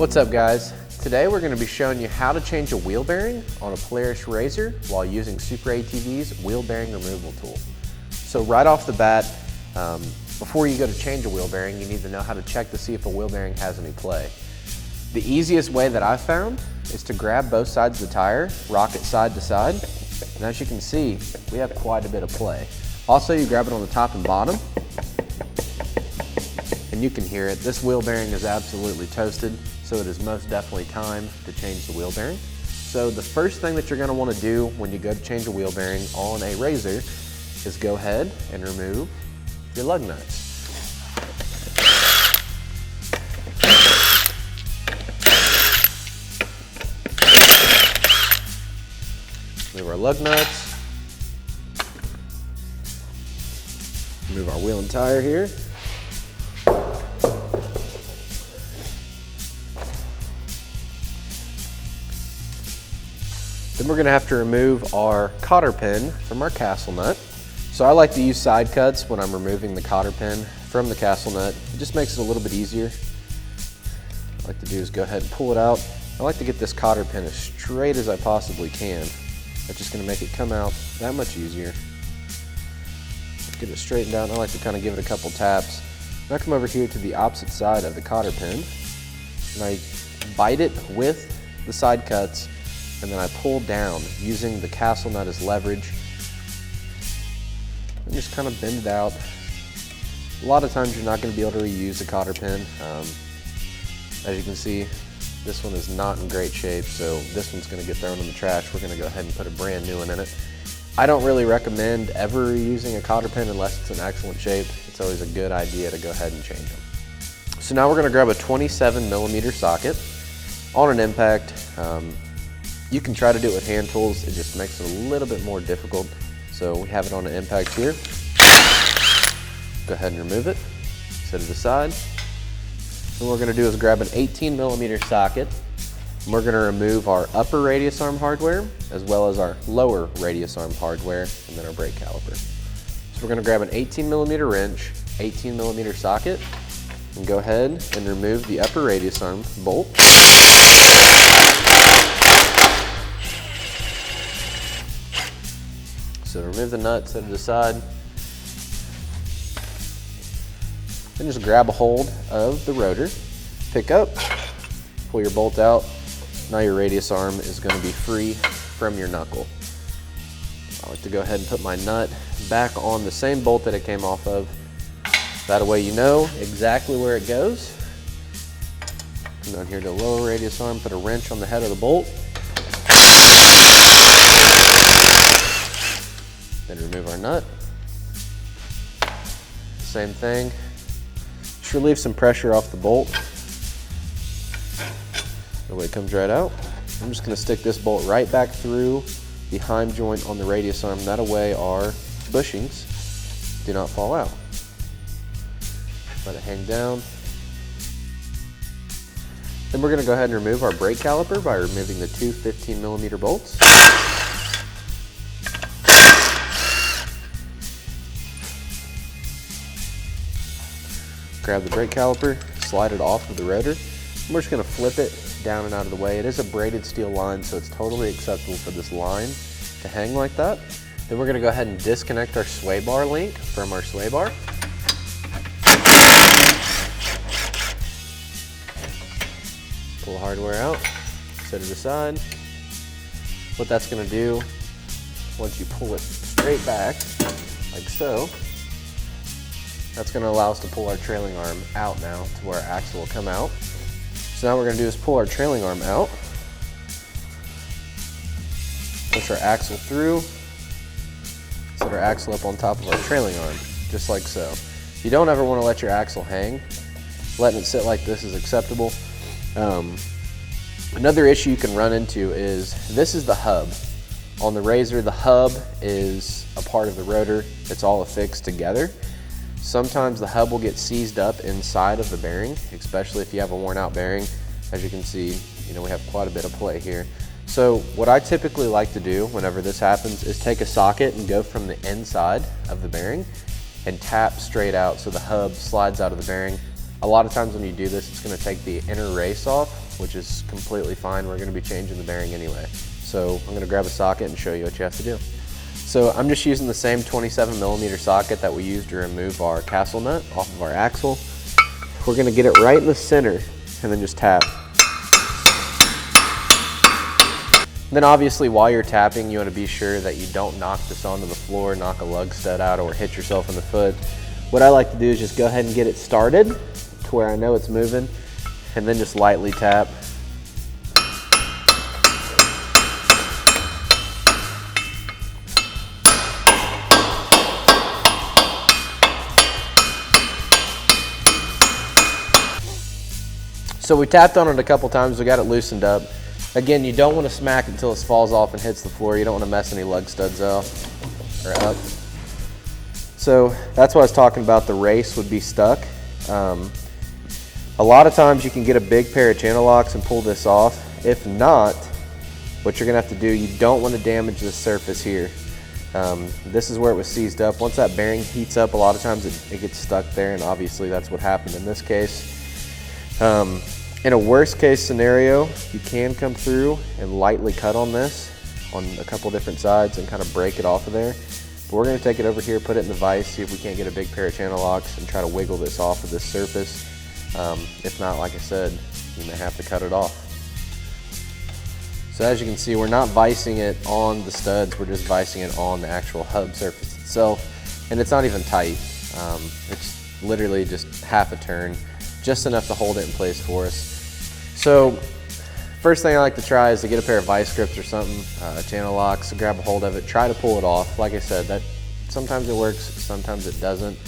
What's up guys? Today we're going to be showing you how to change a wheel bearing on a Polaris RZR while using SuperATV's wheel bearing removal tool. So right off the bat, before you go to change a wheel bearing, you need to know how to check to see if a wheel bearing has any play. The easiest way that I've found is to grab both sides of the tire, rock it side to side, and as you can see, we have quite a bit of play. Also, you grab it on the top and bottom, and you can hear it. This wheel bearing is absolutely toasted, so it is most definitely time to change the wheel bearing. So the first thing that you're going to want to do when you go to change a wheel bearing on a RZR is go ahead and remove your lug nuts. Remove our lug nuts. Remove our wheel and tire here. Then we're going to have to remove our cotter pin from our castle nut. So I like to use side cuts when I'm removing the cotter pin from the castle nut. It just makes it a little bit easier. What I like to do is go ahead and pull it out. I like to get this cotter pin as straight as I possibly can. That's just going to make it come out that much easier. Get it straightened out. I like to kind of give it a couple taps. Now I come over here to the opposite side of the cotter pin and I bite it with the side cuts, and then I pull down using the castle nut as leverage and just kind of bend it out. A lot of times you're not going to be able to reuse the cotter pin. As you can see, this one is not in great shape, so this one's going to get thrown in the trash. We're going to go ahead and put a brand new one in it. I don't really recommend ever reusing a cotter pin unless it's in excellent shape. It's always a good idea to go ahead and change them. So now we're going to grab a 27mm socket on an impact. You can try to do it with hand tools, it just makes it a little bit more difficult. So we have it on an impact here. Go ahead and remove it, set it aside. And what we're going to do is grab an 18mm socket. And we're going to remove our upper radius arm hardware as well as our lower radius arm hardware and then our brake caliper. So we're going to grab an 18mm wrench, 18mm socket, and go ahead and remove the upper radius arm bolt. So remove the nut, set it aside, then just grab a hold of the rotor, pick up, pull your bolt out. Now your radius arm is going to be free from your knuckle. I like to go ahead and put my nut back on the same bolt that it came off of. That way you know exactly where it goes. Come down here to the lower radius arm, put a wrench on the head of the bolt. Then remove our nut. Same thing. Just relieve some pressure off the bolt. That way it comes right out. I'm just going to stick this bolt right back through the heim joint on the radius arm. That way our bushings do not fall out. Let it hang down. Then we're going to go ahead and remove our brake caliper by removing the two 15mm bolts. Grab the brake caliper, slide it off of the rotor, and we're just going to flip it down and out of the way. It is a braided steel line, so it's totally acceptable for this line to hang like that. Then we're going to go ahead and disconnect our sway bar link from our sway bar. Pull the hardware out, set it aside. What that's going to do, once you pull it straight back, like so, that's going to allow us to pull our trailing arm out now to where our axle will come out. So now what we're going to do is pull our trailing arm out, push our axle through, set our axle up on top of our trailing arm, just like so. You don't ever want to let your axle hang. Letting it sit like this is acceptable. Another issue you can run into is this is the hub. On the RZR, the hub is a part of the rotor. It's all affixed together. Sometimes the hub will get seized up inside of the bearing, especially if you have a worn out bearing. As you can see, we have quite a bit of play here. So what I typically like to do whenever this happens is take a socket and go from the inside of the bearing and tap straight out so the hub slides out of the bearing. A lot of times when you do this, it's going to take the inner race off which is completely fine. We're gonna be changing the bearing anyway. So I'm gonna grab a socket and show you what you have to do. So I'm just using the same 27mm socket that we used to remove our castle nut off of our axle. We're gonna get it right in the center and then just tap. And then obviously while you're tapping, you wanna be sure that you don't knock this onto the floor, knock a lug stud out, or hit yourself in the foot. What I like to do is just go ahead and get it started to where I know it's moving, and then just lightly tap. So we tapped on it a couple times, we got it loosened up. Again, you don't want to smack it until it falls off and hits the floor. You don't want to mess any lug studs off or up. So that's what I was talking about, the race would be stuck. A lot of times you can get a big pair of channel locks and pull this off. If not, what you're gonna have to do, you don't want to damage the surface here. This is where it was seized up. Once that bearing heats up, a lot of times it gets stuck there, and obviously that's what happened in this case. In a worst case scenario, you can come through and lightly cut on this on a couple different sides and kind of break it off of there. But we're gonna take it over here, put it in the vise, see if we can't get a big pair of channel locks and try to wiggle this off of this surface. If not, like I said, you may have to cut it off. So as you can see, we're not vicing it on the studs, we're just vicing it on the actual hub surface itself. And it's not even tight. It's literally just half a turn, just enough to hold it in place for us. So first thing I like to try is to get a pair of vice grips or something, channel locks, grab a hold of it, try to pull it off. Like I said, that sometimes it works, sometimes it doesn't.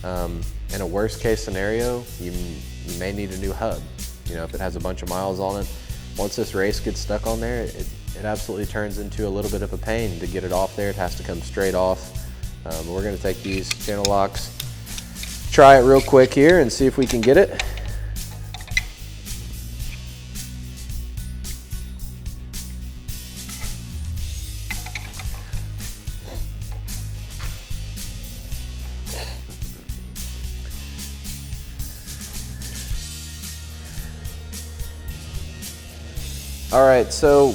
In a worst case scenario, you may need a new hub. You know, if it has a bunch of miles on it, once this race gets stuck on there, it absolutely turns into a little bit of a pain to get it off there. It has to come straight off. We're gonna take these channel locks, try it real quick here and see if we can get it. All right, so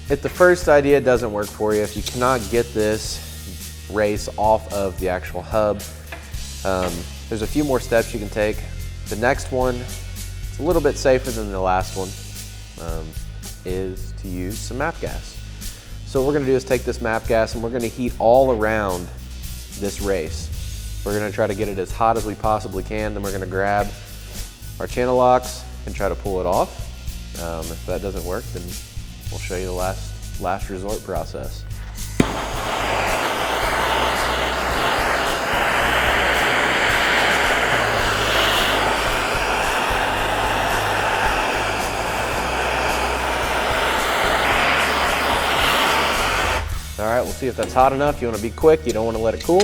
if the first idea doesn't work for you, if you cannot get this race off of the actual hub, there's a few more steps you can take. The next one, it's a little bit safer than the last one, is to use some MAP gas. So what we're gonna do is take this MAP gas and we're gonna heat all around this race. We're gonna try to get it as hot as we possibly can, then we're gonna grab our channel locks and try to pull it off. If that doesn't work, then we'll show you the last resort process. All right, we'll see if that's hot enough. You want to be quick, you don't want to let it cool.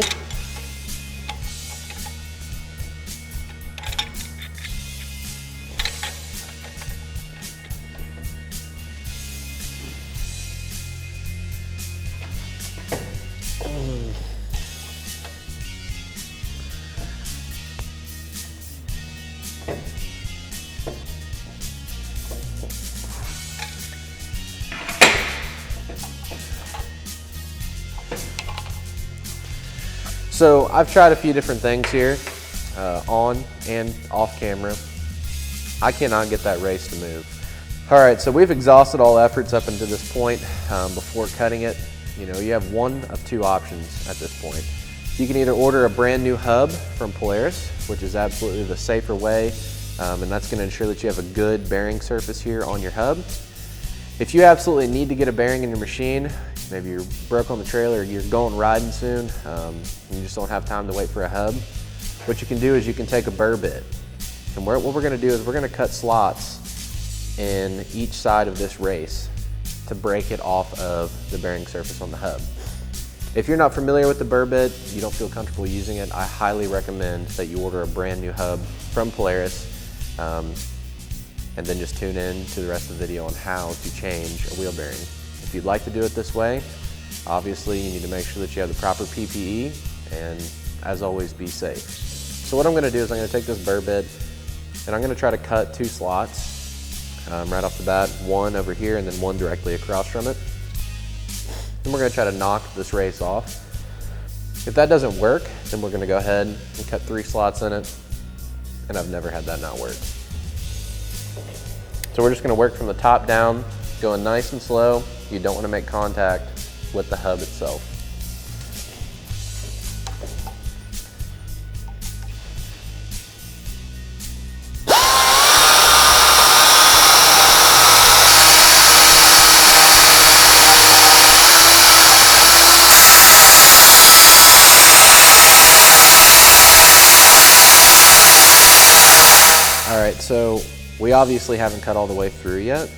So I've tried a few different things here, on and off camera. I cannot get that race to move. All right, so we've exhausted all efforts up until this point. Before cutting it, you know, you have one of two options at this point. You can either order a brand new hub from Polaris, which is absolutely the safer way, and that's gonna ensure that you have a good bearing surface here on your hub. If you absolutely need to get a bearing in your machine, maybe you're broke on the trailer, you're going riding soon, you just don't have time to wait for a hub, what you can do is you can take a burr bit. And what we're gonna do is we're gonna cut slots in each side of this race to break it off of the bearing surface on the hub. If you're not familiar with the burr bit, you don't feel comfortable using it, I highly recommend that you order a brand new hub from Polaris, and then just tune in to the rest of the video on how to change a wheel bearing. If you'd like to do it this way, obviously you need to make sure that you have the proper PPE, and as always, be safe. So what I'm gonna do is I'm gonna take this burr bit and I'm gonna try to cut 2 slots right off the bat, one over here and then one directly across from it. Then we're gonna try to knock this race off. If that doesn't work, then we're gonna go ahead and cut 3 slots in it, and I've never had that not work. So we're just gonna work from the top down, going nice and slow. You don't wanna make contact with the hub itself. All right, so we obviously haven't cut all the way through yet.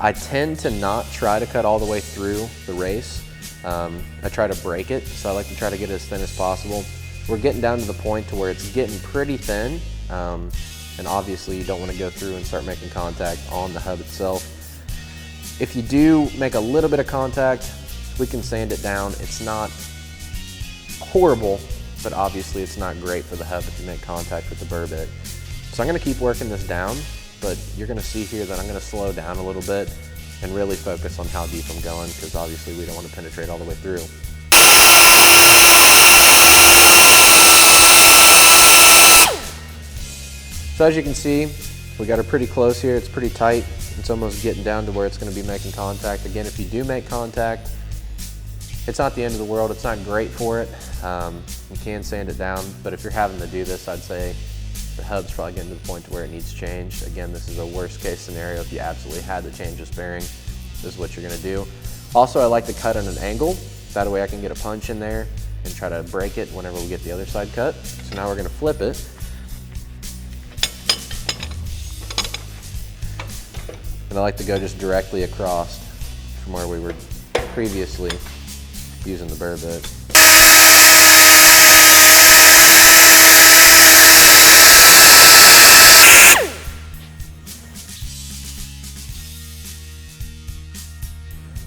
I tend to not try to cut all the way through the race. I try to break it, so I like to try to get it as thin as possible. We're getting down to the point to where it's getting pretty thin, and obviously you don't want to go through and start making contact on the hub itself. If you do make a little bit of contact, we can sand it down. It's not horrible, but obviously it's not great for the hub if you make contact with the burr bit. So I'm gonna keep working this down, but you're gonna see here that I'm gonna slow down a little bit and really focus on how deep I'm going, because obviously we don't want to penetrate all the way through. So as you can see, we got her pretty close here. It's pretty tight. It's almost getting down to where it's gonna be making contact. Again, if you do make contact, it's not the end of the world. It's not great for it. You can sand it down, but if you're having to do this, I'd say the hub's probably getting to the point to where it needs changed. Again, this is a worst case scenario. If you absolutely had to change this bearing, this is what you're gonna do. Also, I like to cut at an angle. That way I can get a punch in there and try to break it whenever we get the other side cut. So now we're gonna flip it. And I like to go just directly across from where we were previously using the burr bit.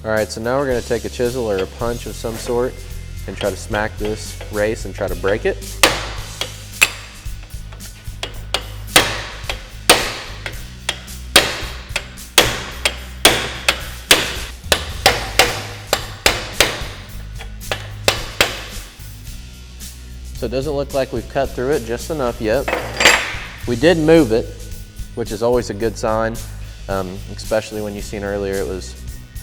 All right, so now we're gonna take a chisel or a punch of some sort and try to smack this race and try to break it. So it doesn't look like we've cut through it just enough yet. We did move it, which is always a good sign, especially when you've seen earlier it was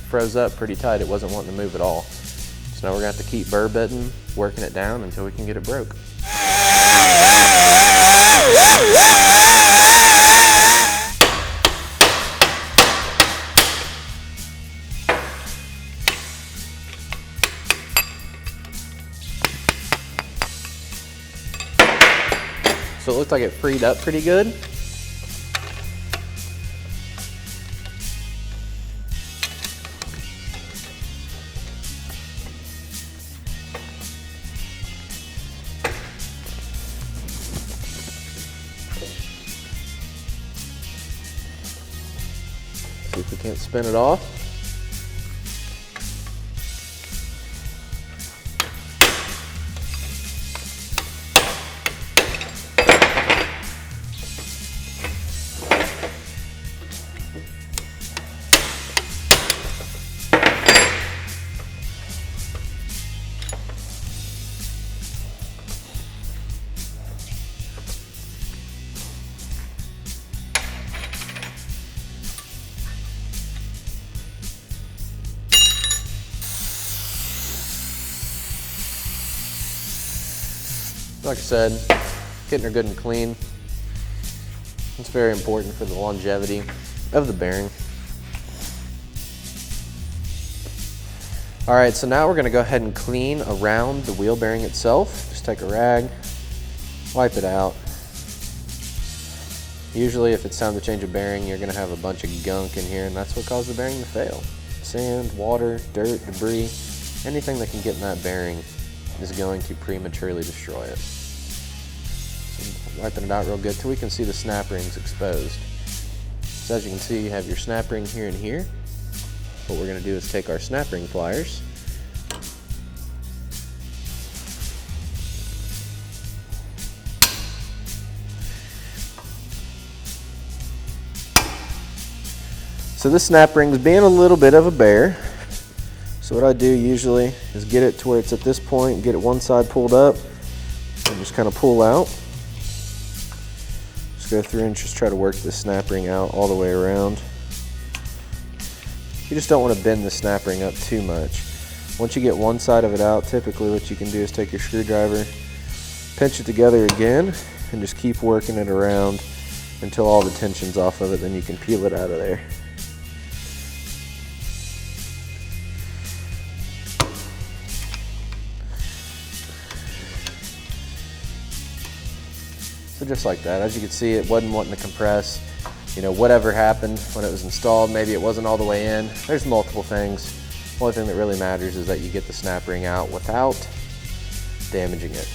froze up pretty tight. It wasn't wanting to move at all. So now we're gonna have to keep burr bitting, working it down until we can get it broke. So it looked like it freed up pretty good. See if we can't spin it off. Like I said, getting her good and clean. It's very important for the longevity of the bearing. All right, so now we're gonna go ahead and clean around the wheel bearing itself. Just take a rag, wipe it out. Usually if it's time to change a bearing, you're gonna have a bunch of gunk in here, and that's what caused the bearing to fail. Sand, water, dirt, debris, anything that can get in that bearing is going to prematurely destroy it. So wiping it out real good till we can see the snap rings exposed. So as you can see, you have your snap ring here and here. What we're gonna do is take our snap ring pliers, So this snap ring's being a little bit of a bear. So what I do usually is get it to where it's at this point, get it one side pulled up, and just kind of pull out. Just go through and just try to work this snap ring out all the way around. You just don't want to bend the snap ring up too much. Once you get one side of it out, typically what you can do is take your screwdriver, pinch it together again, and just keep working it around until all the tension's off of it, then you can peel it out of there. So just like that, as you can see, it wasn't wanting to compress. You know, whatever happened when it was installed, maybe it wasn't all the way in. There's multiple things. The only thing that really matters is that you get the snap ring out without damaging it.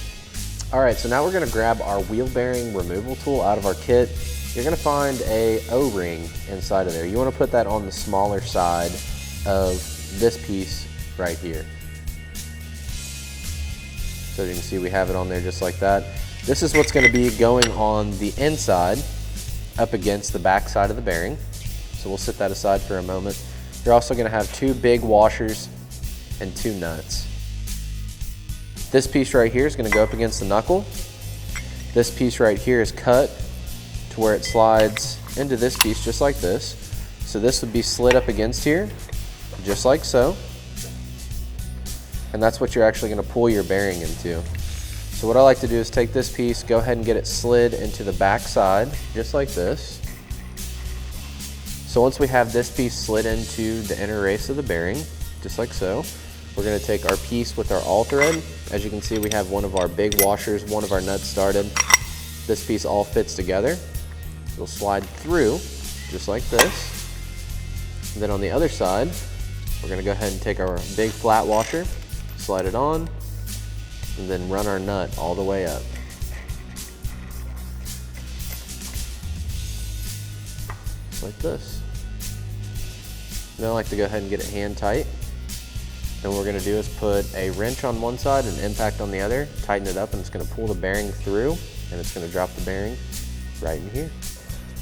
All right, so now we're gonna grab our wheel bearing removal tool out of our kit. You're gonna find a O-ring inside of there. You wanna put that on the smaller side of this piece right here. So as you can see, we have it on there just like that. This is what's gonna be going on the inside up against the back side of the bearing. So we'll set that aside for a moment. You're also gonna have two big washers and two nuts. This piece right here is gonna go up against the knuckle. This piece right here is cut to where it slides into this piece just like this. So this would be slid up against here, just like so. And that's what you're actually gonna pull your bearing into. So what I like to do is take this piece, go ahead and get it slid into the back side, just like this. So once we have this piece slid into the inner race of the bearing, just like so, we're gonna take our piece with our all thread. As you can see, we have one of our big washers, one of our nuts started. This piece all fits together. It'll slide through, just like this. And then on the other side, we're gonna go ahead and take our big flat washer, slide it on, and then run our nut all the way up. Like this. Then I like to go ahead and get it hand tight. And what we're gonna do is put a wrench on one side and impact on the other, tighten it up, and it's gonna pull the bearing through, and it's gonna drop the bearing right in here.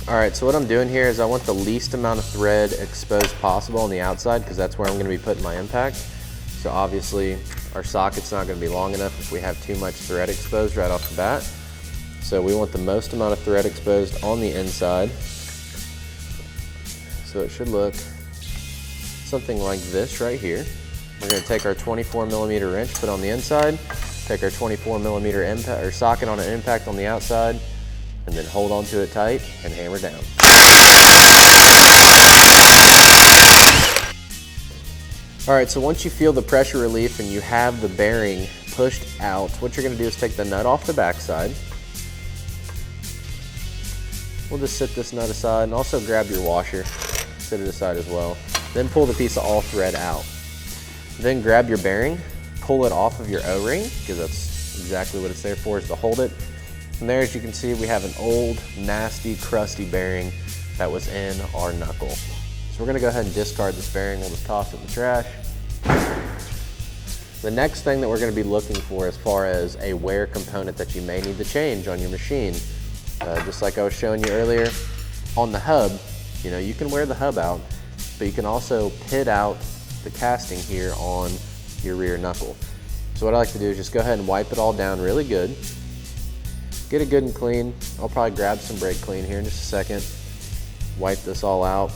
All right, so what I'm doing here is I want the least amount of thread exposed possible on the outside, because that's where I'm gonna be putting my impact. So obviously, our socket's not gonna be long enough if we have too much thread exposed right off the bat. So we want the most amount of thread exposed on the inside. So it should look something like this right here. We're gonna take our 24mm wrench, put on the inside, take our 24mm impact or socket on an impact on the outside, and then hold onto it tight and hammer down. All right, so once you feel the pressure relief and you have the bearing pushed out, what you're gonna do is take the nut off the backside. We'll just sit this nut aside and also grab your washer, sit it aside as well. Then pull the piece of all thread out. Then grab your bearing, pull it off of your O-ring, because that's exactly what it's there for, is to hold it. And there, as you can see, we have an old, nasty, crusty bearing that was in our knuckle. So we're gonna go ahead and discard this bearing. We'll just toss it in the trash. The next thing that we're gonna be looking for as far as a wear component that you may need to change on your machine, just like I was showing you earlier, on the hub, you know, you can wear the hub out, but you can also pit out the casting here on your rear knuckle. So what I like to do is just go ahead and wipe it all down really good. Get it good and clean. I'll probably grab some brake clean here in just a second. Wipe this all out.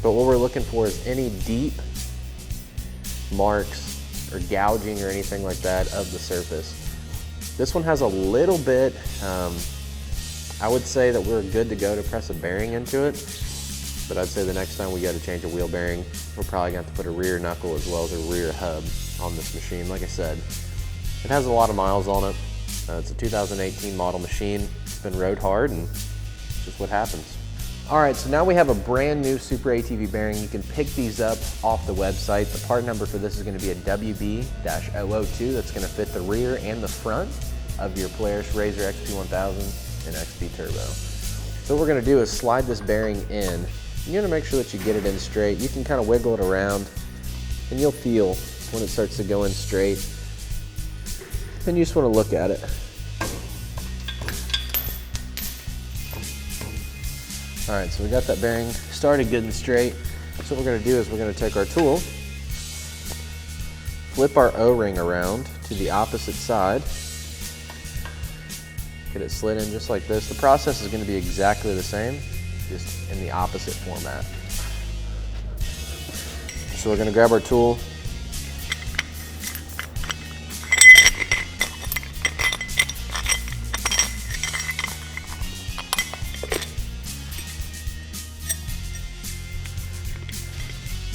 But what we're looking for is any deep marks or gouging or anything like that of the surface. This one has a little bit, I would say that we're good to go to press a bearing into it, but I'd say the next time we got to change a wheel bearing, we're probably going to have to put a rear knuckle as well as a rear hub on this machine. Like I said, it has a lot of miles on it. It's a 2018 model machine. It's been rode hard, and it's just what happens. All right, so now we have a brand new SuperATV bearing. You can pick these up off the website. The part number for this is going to be a WB-002. That's going to fit the rear and the front of your Polaris RZR XP1000 and XP Turbo. So what we're going to do is slide this bearing in. You want to make sure that you get it in straight. You can kind of wiggle it around, and you'll feel when it starts to go in straight. And you just want to look at it. All right, so we got that bearing started good and straight. So what we're going to do is we're going to take our tool, flip our O-ring around to the opposite side, get it slid in just like this. The process is going to be exactly the same, just in the opposite format. So we're going to grab our tool,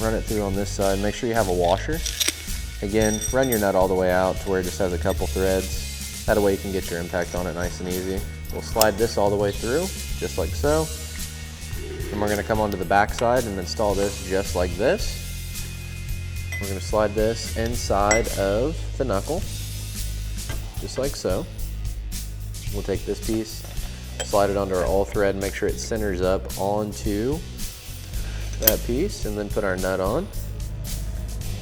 run it through on this side. Make sure you have a washer. Again, run your nut all the way out to where it just has a couple threads. That way you can get your impact on it nice and easy. We'll slide this all the way through, just like so. And we're gonna come onto the back side and install this just like this. We're gonna slide this inside of the knuckle, just like so. We'll take this piece, slide it onto our all thread, make sure it centers up onto that piece, and then put our nut on.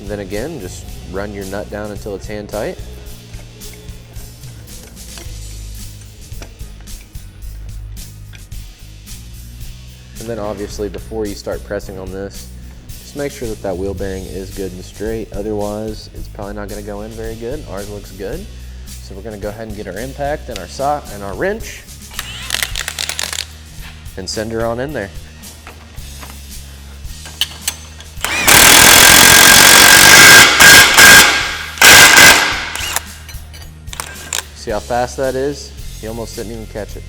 And then again, just run your nut down until it's hand tight. And then obviously before you start pressing on this, just make sure that that wheel bearing is good and straight. Otherwise, it's probably not going to go in very good. Ours looks good. So we're going to go ahead and get our impact and our sock and our wrench and send her on in there. See how fast that is? You almost didn't even catch it.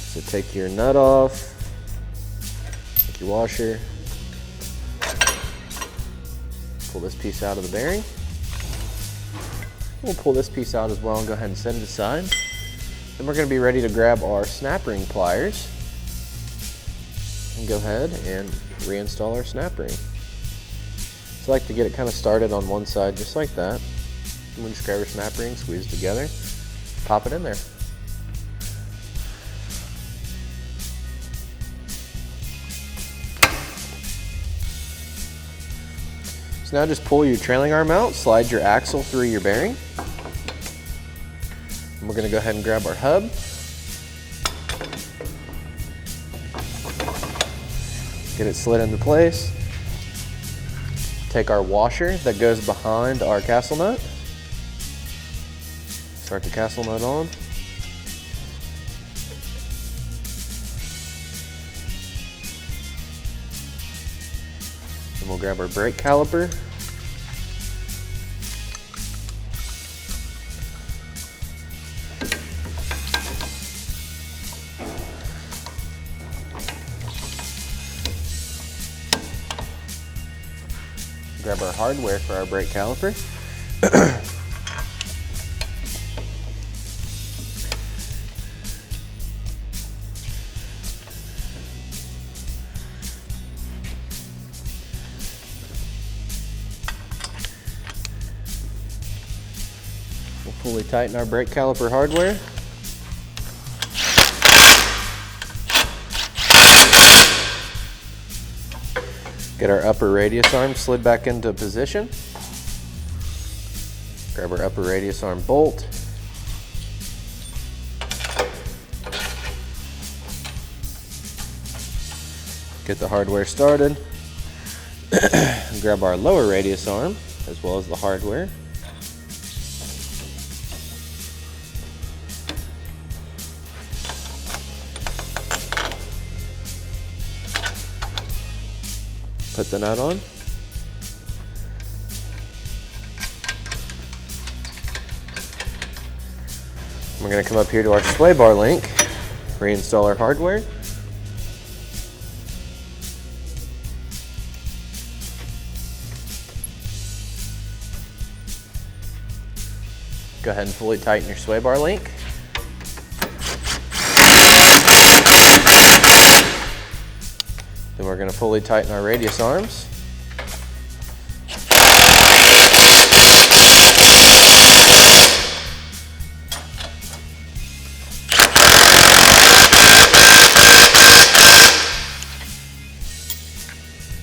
So take your nut off, take your washer, pull this piece out of the bearing. We'll pull this piece out as well and go ahead and set it aside. Then we're going to be ready to grab our snap ring pliers and go ahead and reinstall our snap ring. So I like to get it kind of started on one side just like that. And we just grab our snap ring, squeeze it together, pop it in there. So now just pull your trailing arm out, slide your axle through your bearing. And we're going to go ahead and grab our hub. Get it slid into place. Take our washer that goes behind our castle nut. Start the castle nut on. Then we'll grab our brake caliper. Grab our hardware for our brake caliper. We'll fully tighten our brake caliper hardware. Get our upper radius arm slid back into position. Grab our upper radius arm bolt. Get the hardware started. Grab our lower radius arm as well as the hardware. Put the nut on. We're going to come up here to our sway bar link, reinstall our hardware. Go ahead and fully tighten your sway bar link. Then we're going to fully tighten our radius arms.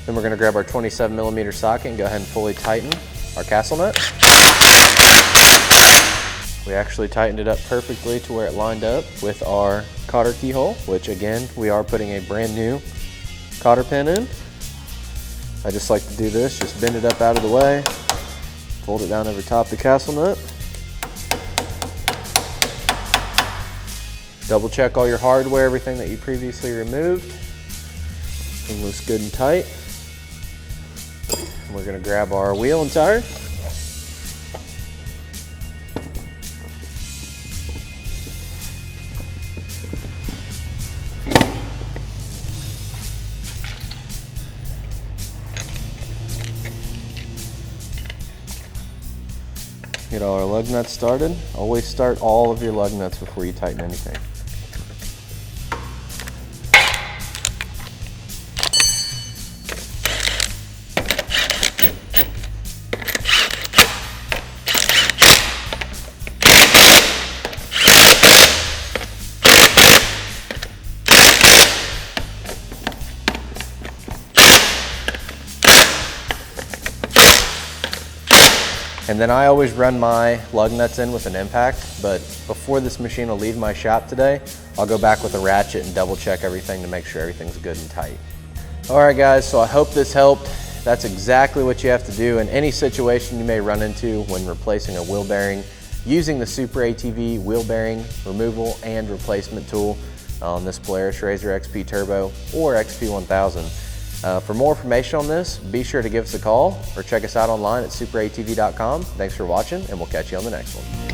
Then we're going to grab our 27mm socket and go ahead and fully tighten our castle nut. We actually tightened it up perfectly to where it lined up with our cotter keyhole, which again, we are putting a brand new cotter pin in. I just like to do this, just bend it up out of the way, fold it down over top the castle nut. Double check all your hardware, everything that you previously removed. Everything looks good and tight. We're gonna grab our wheel and tire. Get all our lug nuts started. Always start all of your lug nuts before you tighten anything. And then I always run my lug nuts in with an impact, but before this machine will leave my shop today, I'll go back with a ratchet and double check everything to make sure everything's good and tight. All right guys, so I hope this helped. That's exactly what you have to do in any situation you may run into when replacing a wheel bearing using the SuperATV wheel bearing removal and replacement tool on this Polaris RZR XP Turbo or XP1000. For more information on this, be sure to give us a call or check us out online at superatv.com. Thanks for watching, and we'll catch you on the next one.